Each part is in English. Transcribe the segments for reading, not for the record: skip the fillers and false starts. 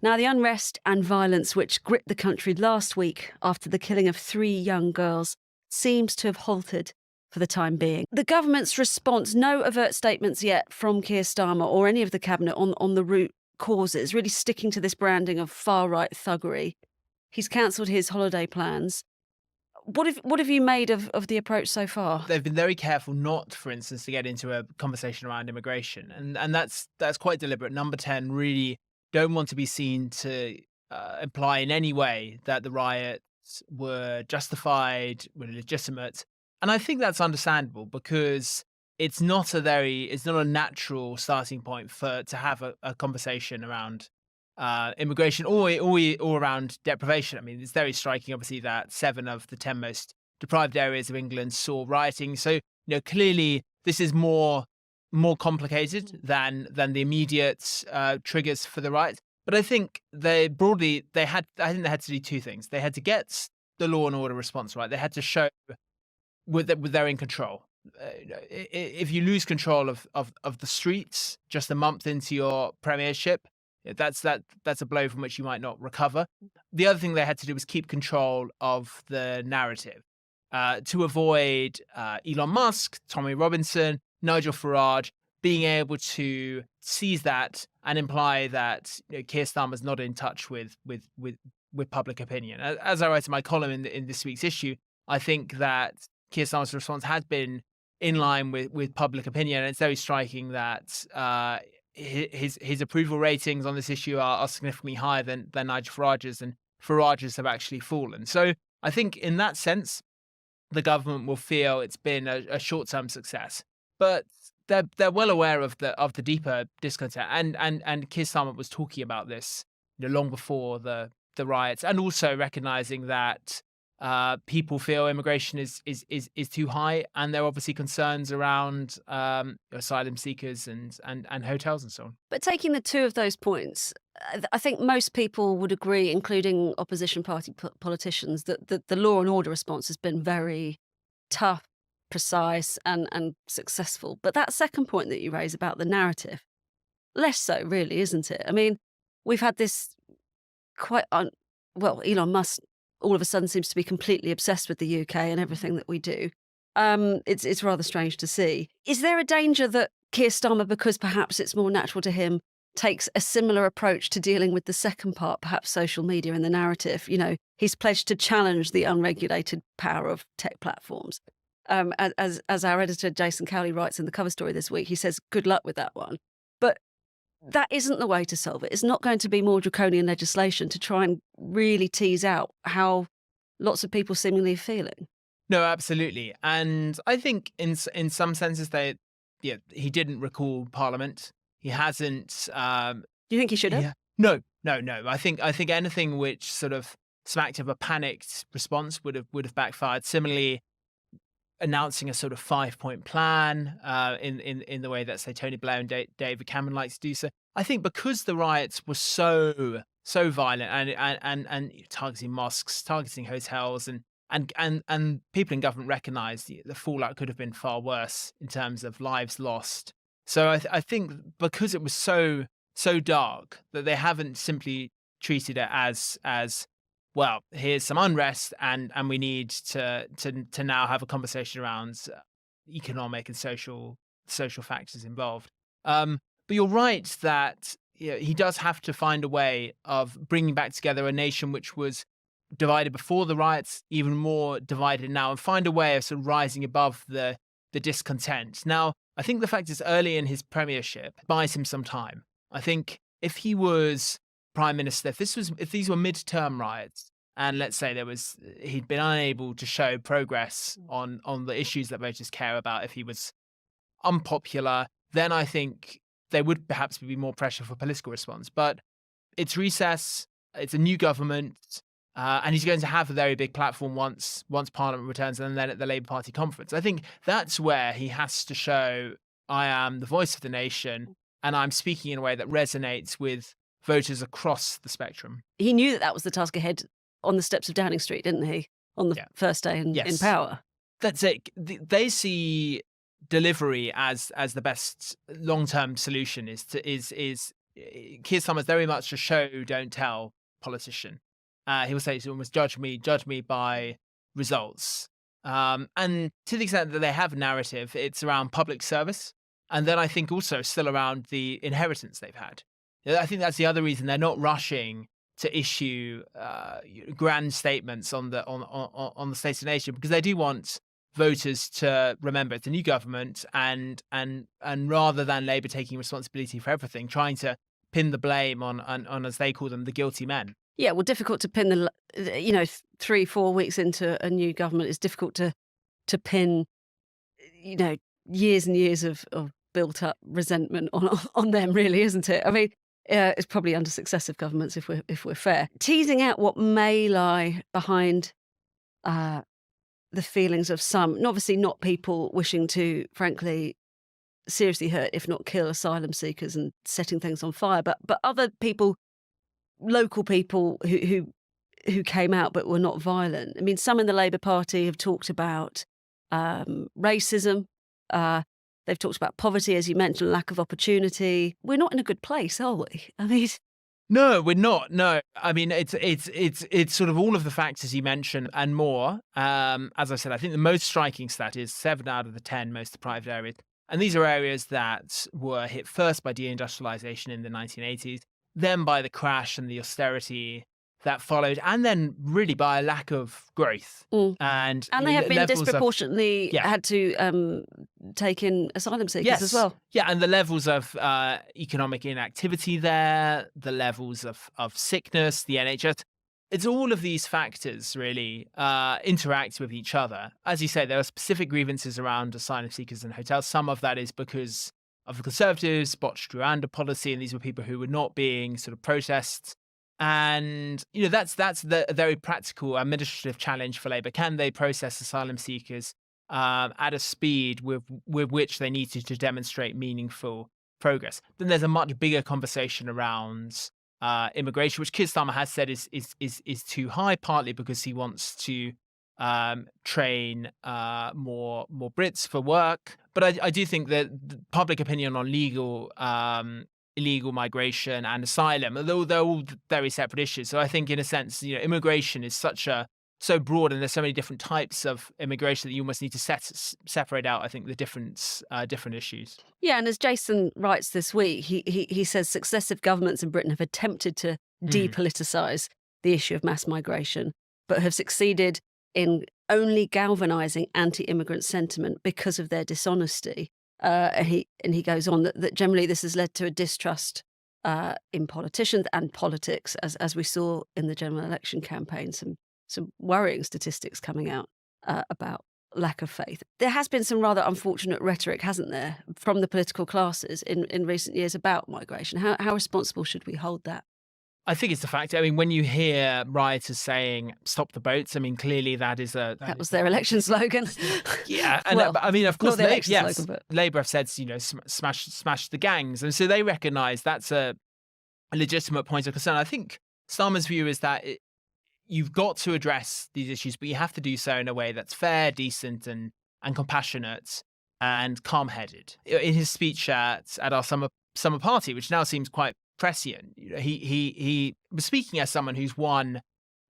Now, the unrest and violence which gripped the country last week after the killing of 3 young girls seems to have halted for the time being. The government's response, no overt statements yet from Keir Starmer or any of the cabinet on the root causes, really sticking to this branding of far-right thuggery. He's cancelled his holiday plans. What have you made of the approach so far? They've been very careful not, for instance, to get into a conversation around immigration, and that's quite deliberate. Number 10 really don't want to be seen to imply in any way that the riots were justified, were legitimate, and I think that's understandable because it's not a natural starting point for to have a conversation around immigration or around deprivation. I mean, it's very striking, obviously, that 7 of the 10 most deprived areas of England saw rioting. So, clearly this is more complicated than the immediate triggers for the riots. But I think I think they had to do 2 things. They had to get the law and order response right. They had to show with they're in control. If you lose control of the streets just a month into your premiership, that's a blow from which you might not recover. The other thing they had to do was keep control of the narrative to avoid Elon Musk, Tommy Robinson, Nigel Farage being able to seize that and imply that Keir Starmer's not in touch with public opinion. As I write in my column in this week's issue, I think that Keir Starmer's response has been in line with public opinion, and it's very striking that his approval ratings on this issue are significantly higher than Nigel Farage's, and Farage's have actually fallen. So I think in that sense, the government will feel it's been a short-term success, but they're well aware of the deeper discontent, and Keir Starmer was talking about this long before the riots, and also recognizing that people feel immigration is too high, and there are obviously concerns around asylum seekers and hotels and so on. But taking the 2 of those points, I think most people would agree, including opposition party politicians, that the law and order response has been very tough, precise, and successful. But that second point that you raise about the narrative, less so, really, isn't it? I mean, we've had this Elon Musk all of a sudden seems to be completely obsessed with the UK and everything that we do. It's rather strange to see. Is there a danger that Keir Starmer, because perhaps it's more natural to him, takes a similar approach to dealing with the second part, perhaps social media and the narrative? He's pledged to challenge the unregulated power of tech platforms. As our editor Jason Cowley writes in the cover story this week, he says, good luck with that one. But that isn't the way to solve it. It's not going to be more draconian legislation to try and really tease out how lots of people seemingly are feeling. No, absolutely. And I think in some senses he didn't recall Parliament. He hasn't. Do you think he should have? Yeah. No. I think anything which sort of smacked of a panicked response would have backfired. Similarly, announcing a sort of 5-point plan in the way that, say, Tony Blair and David Cameron likes to do so. I think because the riots were so violent and targeting mosques, targeting hotels, and people in government recognised the fallout could have been far worse in terms of lives lost. So I think because it was so dark that they haven't simply treated it as well, here's some unrest, and we need to now have a conversation around economic and social factors involved. But you're right that he does have to find a way of bringing back together a nation which was divided before the riots, even more divided now, and find a way of sort of rising above the discontent. Now, I think the fact is early in his premiership buys him some time. I think if he was Prime Minister, if these were midterm riots, and let's say he'd been unable to show progress on the issues that voters care about, if he was unpopular, then I think there would perhaps be more pressure for political response. But it's recess, it's a new government, and he's going to have a very big platform once Parliament returns, and then at the Labour Party conference. I think that's where he has to show, I am the voice of the nation, and I'm speaking in a way that resonates with voters across the spectrum. He knew that was the task ahead on the steps of Downing Street, didn't he? On the first day in power. That's it. They see delivery as the best long-term solution is Keir Starmer's very much a show don't tell politician. He will say it's almost judge me by results. And to the extent that they have a narrative, it's around public service, and then I think also still around the inheritance they've had. I think that's the other reason they're not rushing to issue grand statements on the State of the Nation, because they do want voters to remember it's a new government, and rather than Labour taking responsibility for everything, trying to pin the blame on as they call them, the guilty men. Yeah, well, difficult to pin 3-4 weeks into a new government. It's difficult to pin, you know, years and years of built up resentment on them, really, isn't it? I mean, it's probably under successive governments, if we're fair. Teasing out what may lie behind the feelings of some, and obviously not people wishing to, frankly, seriously hurt, if not kill, asylum seekers and setting things on fire, but other people, local people who came out but were not violent. I mean, some in the Labour Party have talked about racism. They've talked about poverty, as you mentioned, lack of opportunity. We're not in a good place, are we? I mean, No, we're not. No, I mean it's sort of all of the factors you mentioned and more. As I said, I think the most striking stat is 7 out of the 10 most deprived areas, and these are areas that were hit first by deindustrialization in the 1980s, then by the crash and the austerity that followed, and then really by a lack of growth. And they have been levels of- disproportionately Yeah. had to take in asylum seekers as well. Yeah, and the levels of economic inactivity there, the levels of sickness, the NHS, it's all of these factors really interact with each other. As you say, there are specific grievances around asylum seekers and hotels. Some of that is because of the Conservatives' botched Rwanda policy, and these were people who were not being sort of processed. And that's the very practical administrative challenge for Labour. Can they process asylum seekers at a speed with which they need to demonstrate meaningful progress? Then there's a much bigger conversation around immigration, which Keir Starmer has said is too high, partly because he wants to train more Brits for work. But I do think that the public opinion on illegal migration and asylum, although they're all very separate issues. So I think, in a sense, immigration is so broad, and there's so many different types of immigration that you almost need to separate out, I think, the different issues. Yeah, and as Jason writes this week, he says successive governments in Britain have attempted to depoliticise the issue of mass migration, but have succeeded in only galvanising anti-immigrant sentiment because of their dishonesty. And he goes on that generally this has led to a distrust in politicians and politics, as we saw in the general election campaign. Some worrying statistics coming out about lack of faith. There has been some rather unfortunate rhetoric, hasn't there, from the political classes in recent years about migration. How responsible should we hold that? I think it's the fact. I mean, when you hear rioters saying "stop the boats," I mean, clearly that was their election slogan. Yeah, and Well, I mean, of course, not the election slogan, but Labour have said, smash the gangs, and so they recognise that's a legitimate point of concern. I think Starmer's view is that you've got to address these issues, but you have to do so in a way that's fair, decent, and compassionate and calm-headed. In his speech at our summer party, which now seems quite prescient, he was speaking as someone who's won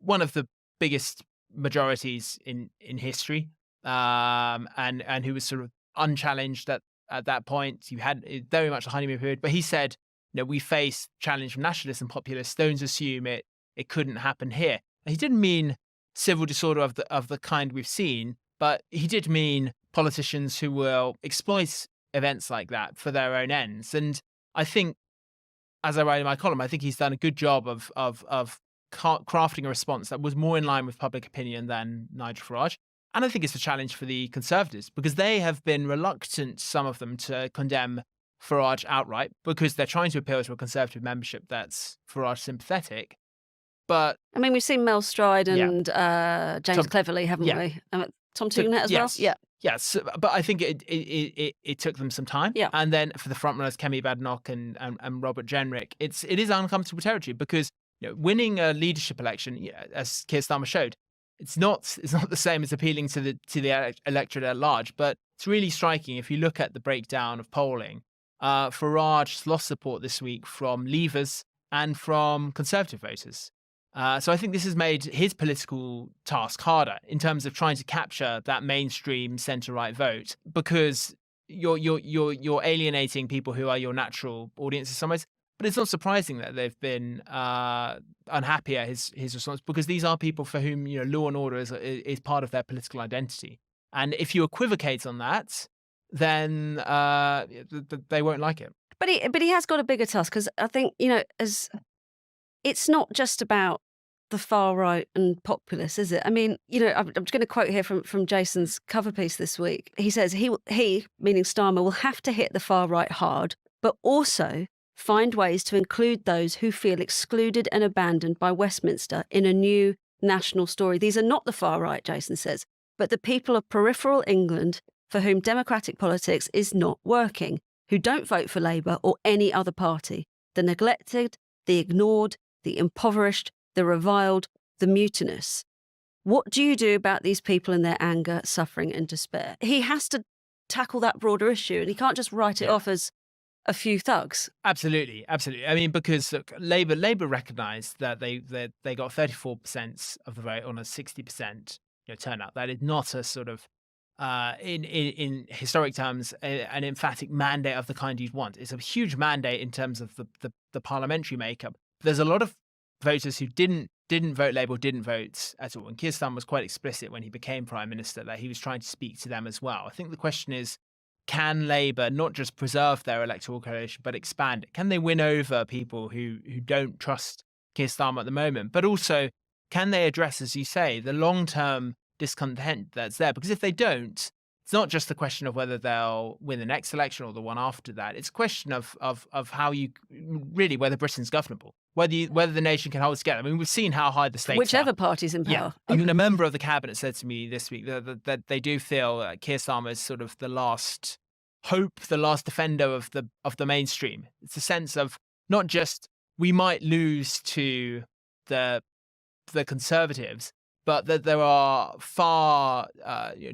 one of the biggest majorities in history, and who was sort of unchallenged at that point. You had very much a honeymoon period, but he said, we face challenge from nationalists and populists. Don't assume it couldn't happen here. And he didn't mean civil disorder of the kind we've seen, but he did mean politicians who will exploit events like that for their own ends. And I think, as I write in my column, I think he's done a good job of crafting a response that was more in line with public opinion than Nigel Farage. And I think it's a challenge for the Conservatives, because they have been reluctant, some of them, to condemn Farage outright, because they're trying to appeal to a Conservative membership that's Farage sympathetic. But I mean, we've seen Mel Stride and James Cleverly, haven't we? Tom Toonett as well. Yeah. Yes, but I think it took them some time. Yeah. And then for the frontrunners, Kemi Badenoch and Robert Jenrick, it is uncomfortable territory, because winning a leadership election, as Keir Starmer showed, it's not the same as appealing to the electorate at large. But it's really striking if you look at the breakdown of polling Farage lost support this week from Leavers and from Conservative voters. So I think this has made his political task harder in terms of trying to capture that mainstream centre-right vote, because you're alienating people who are your natural audience in some ways. But it's not surprising that they've been unhappy at his response, because these are people for whom law and order is part of their political identity. And if you equivocate on that, then they won't like it. But he has got a bigger task, because I think, as it's not just about the far right and populists, is it? I mean, I'm just going to quote here from Jason's cover piece this week. He says he, meaning Starmer, will have to hit the far right hard, but also find ways to include those who feel excluded and abandoned by Westminster in a new national story. These are not the far right, Jason says, but the people of peripheral England for whom democratic politics is not working, who don't vote for Labour or any other party, the neglected, the ignored, the impoverished, the reviled, the mutinous. What do you do about these people and their anger, suffering and despair? He has to tackle that broader issue, and he can't just write it off as a few thugs. Absolutely. I mean, because look, Labour recognised that they got 34% of the vote on a 60% turnout. That is not a sort of in historic terms an emphatic mandate of the kind you'd want. It's a huge mandate in terms of the parliamentary makeup. There's a lot of voters who didn't vote Labour, didn't vote at all. And Keir Starmer was quite explicit when he became Prime Minister that he was trying to speak to them as well. I think the question is, can Labour not just preserve their electoral coalition, but expand it? Can they win over people who don't trust Keir Starmer at the moment? But also, can they address, as you say, the long-term discontent that's there? Because if they don't, it's not just a question of whether they'll win the next election or the one after that. It's a question of how you really, whether Britain's governable, whether the nation can hold together. I mean, we've seen how high the stakes Whichever are. party's in power. Yeah. I mean, a member of the cabinet said to me this week that they do feel Keir Starmer is sort of the last hope, the last defender of the mainstream. It's a sense of not just we might lose to the Conservatives, but that there are far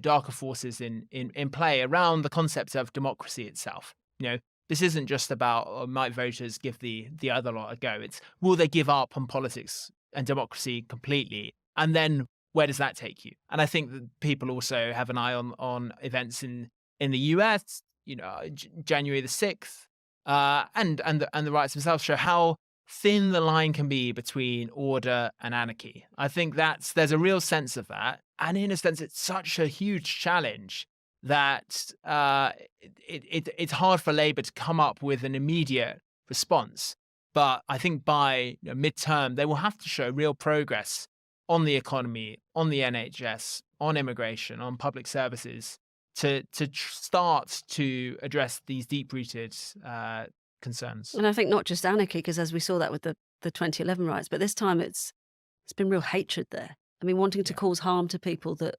darker forces in play around the concept of democracy itself. This isn't just about might voters give the other lot a go. It's will they give up on politics and democracy completely, and then where does that take you? And I think that people also have an eye on events in the US. January the 6th, and the riots themselves show how thin the line can be between order and anarchy. I think there's a real sense of that, and in a sense, it's such a huge challenge that it's hard for Labour to come up with an immediate response. But I think by midterm, they will have to show real progress on the economy, on the NHS, on immigration, on public services, to start to address these deep-rooted concerns. And I think not just anarchy, because as we saw that with the 2011 riots, but this time it's been real hatred there. I mean, wanting to cause harm to people that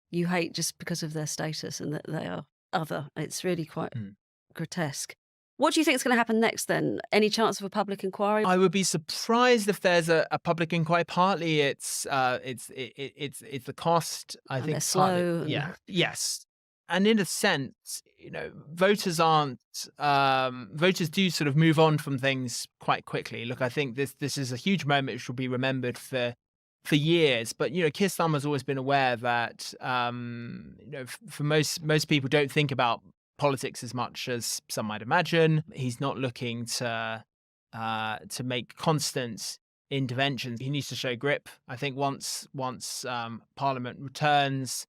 you hate just because of their status and that they are other. It's really quite grotesque. What do you think is going to happen next then? Any chance of a public inquiry? I would be surprised if there's a public inquiry. Partly it's the cost. I think they're slow. Partly, yes. And in a sense, voters voters do sort of move on from things quite quickly. Look, I think this is a huge moment which will be remembered for years. But Keir Starmer's always been aware that for most people don't think about politics as much as some might imagine. He's not looking to make constant interventions. He needs to show grip. I think once Parliament returns,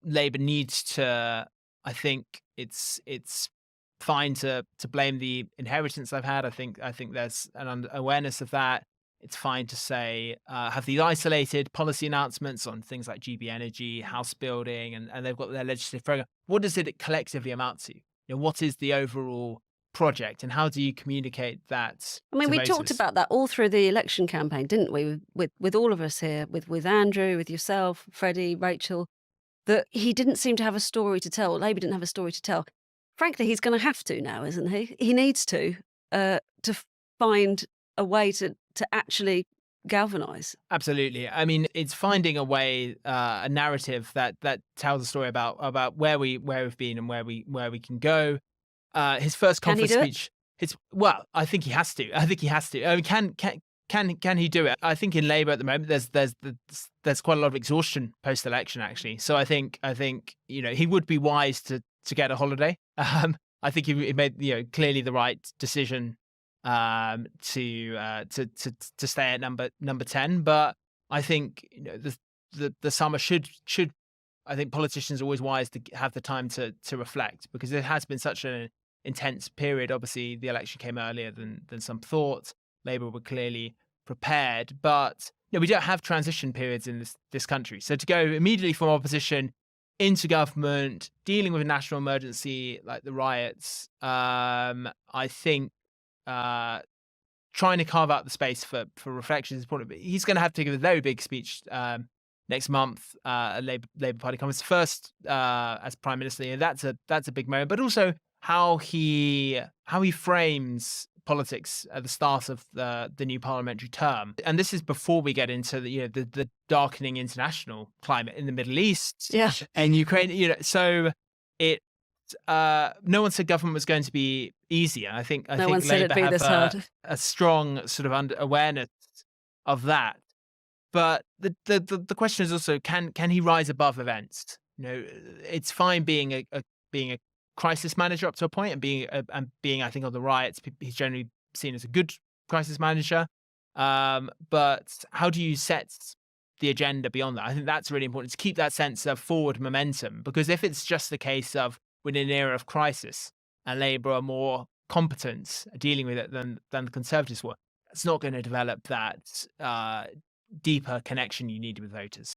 Labour needs to. I think it's fine to blame the inheritance I've had. I think there's an awareness of that. It's fine to say have these isolated policy announcements on things like GB energy, house building, and they've got their legislative program. What does it collectively amount to? What is the overall project, and how do you communicate that? I mean, to we voters? talked about that all through the election campaign, didn't we? With all of us here, with Andrew, with yourself, Freddie, Rachel, that he didn't seem to have a story to tell. Labour didn't have a story to tell. Frankly, he's going to have to now, isn't he? He needs to find a way to actually galvanise. Absolutely. I mean, it's finding a way, a narrative that tells a story about where we've been and where we can go. his first Can he conference do it? speech. Well, I think he has to. I think he has to. I mean, can he do it? I think in Labour at the moment, there's quite a lot of exhaustion post election actually. So I think he would be wise to get a holiday. I think he made clearly the right decision to stay at number 10. But I think the summer should I think politicians are always wise to have the time to reflect, because it has been such an intense period. Obviously, the election came earlier than some thought. Labour were clearly prepared, but we don't have transition periods in this country. So to go immediately from opposition into government, dealing with a national emergency like the riots, I think trying to carve out the space for reflection is important. But he's going to have to give a very big speech next month at Labour Party conference, first as Prime Minister. That's a big moment, but also how he frames politics at the start of the new parliamentary term. And this is before we get into the darkening international climate in the Middle East Yeah. and Ukraine. So it no one said government was going to be easier. I think No one said Labour it'd be have this hard. a strong sort of awareness of that. But the question is also, can he rise above events? It's fine being a crisis manager up to a point, and being I think on the riots, he's generally seen as a good crisis manager. But how do you set the agenda beyond that? I think that's really important, to keep that sense of forward momentum, because if it's just the case of we're in an era of crisis and Labour are more competent at dealing with it than the Conservatives were, it's not going to develop that deeper connection you need with voters.